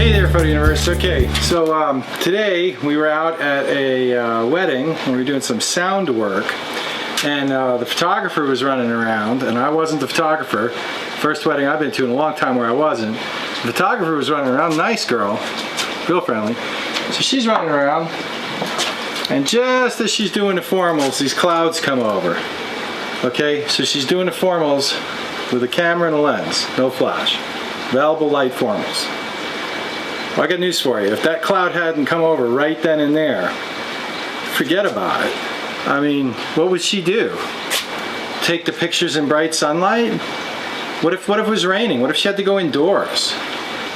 Hey there, Photo Universe. Okay, so today we were out at a wedding and we were doing some sound work, and the photographer was running around, and I wasn't the photographer. First wedding I've been to in a long time where I wasn't. The photographer was running around, nice girl, real friendly. So she's running around, and just as she's doing the formals, these clouds come over. Okay, so she's doing the formals with a camera and a lens, no flash. Available light formals. Well, I got news for you. If that cloud hadn't come over right then and there, forget about it. I mean, what would she do? Take the pictures in bright sunlight? What if it was raining? What if she had to go indoors?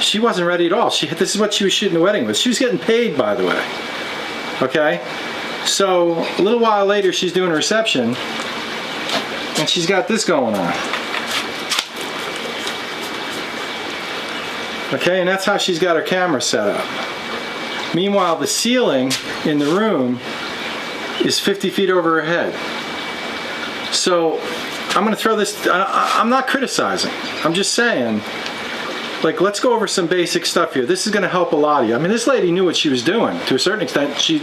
She wasn't ready at all. This is what she was shooting the wedding with. She was getting paid, by the way. Okay? So, a little while later, she's doing a reception, and she's got this going on. Okay, and that's how she's got her camera set up. Meanwhile, the ceiling in the room is 50 feet over her head. So, I'm going to throw this, I'm not criticizing. I'm just saying, like, let's go over some basic stuff here. This is going to help a lot of you. I mean, this lady knew what she was doing to a certain extent. She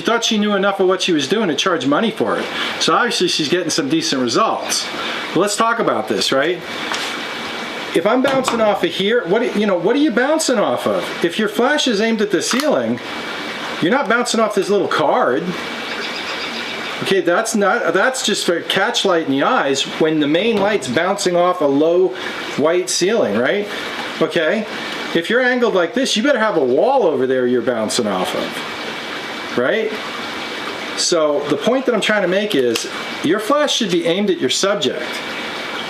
thought she knew enough of what she was doing to charge money for it. So obviously she's getting some decent results. But let's talk about this, right? If I'm bouncing off of here, what are you bouncing off of? If your flash is aimed at the ceiling, you're not bouncing off this little card. Okay, that's just for catch light in the eyes when the main light's bouncing off a low white ceiling, right? Okay, if you're angled like this, you better have a wall over there you're bouncing off of, right? So the point that I'm trying to make is your flash should be aimed at your subject.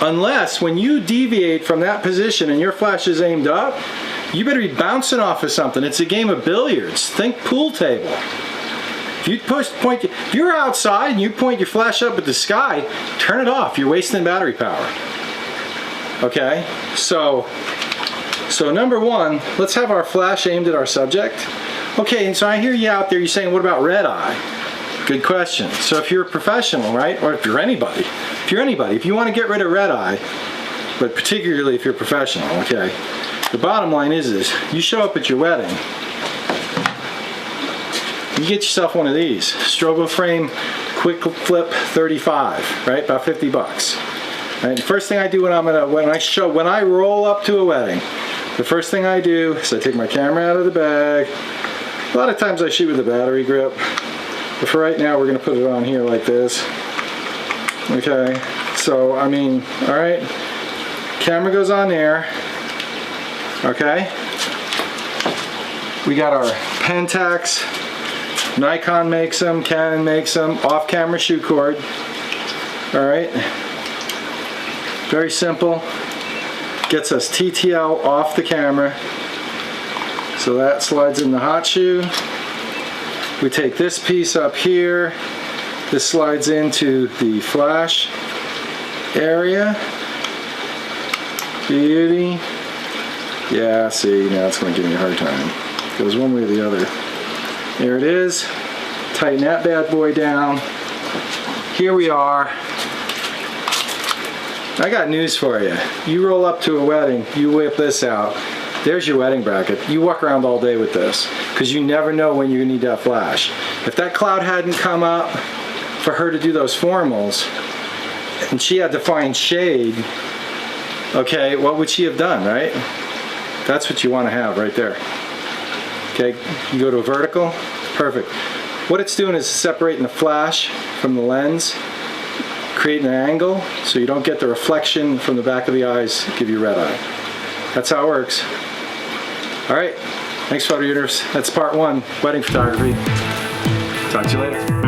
Unless when you deviate from that position and your flash is aimed up, you better be bouncing off of something. It's a game of billiards. Think pool table. If you're outside and you point your flash up at the sky, turn it off. You're wasting battery power. Okay? So number one, let's have our flash aimed at our subject. Okay, and so I hear you out there, you're saying, what about red eye? Good question. So if you're a professional, right, or if you're anybody, if you want to get rid of red eye, but particularly if you're professional, okay, the bottom line is this: you show up at your wedding, you get yourself one of these, strobo frame quick flip 35, right, about 50 bucks. Right, the first thing I do when I roll up to a wedding, the first thing I do is I take my camera out of the bag. A lot of times I shoot with a battery grip. But for right now, we're going to put it on here like this. Okay, so I mean, all right, camera goes on there. Okay, we got our Pentax, Nikon makes them, Canon makes them, off-camera shoot cord. All right, very simple. Gets us TTL off the camera. So that slides in the hot shoe. We take this piece up here, this slides into the flash area. Beauty. Yeah, see, now it's going to give me a hard time. Goes one way or the other. There it is. Tighten that bad boy down. Here we are. I got news for you. You roll up to a wedding, you whip this out. There's your wedding bracket. You walk around all day with this because you never know when you need that flash. If that cloud hadn't come up for her to do those formals and she had to find shade, okay, what would she have done, right? That's what you want to have right there. Okay, you go to a vertical, perfect. What it's doing is separating the flash from the lens, creating an angle so you don't get the reflection from the back of the eyes, give you red eye. That's how it works. All right, thanks, Photo Universe. That's part one, wedding photography. Talk to you later.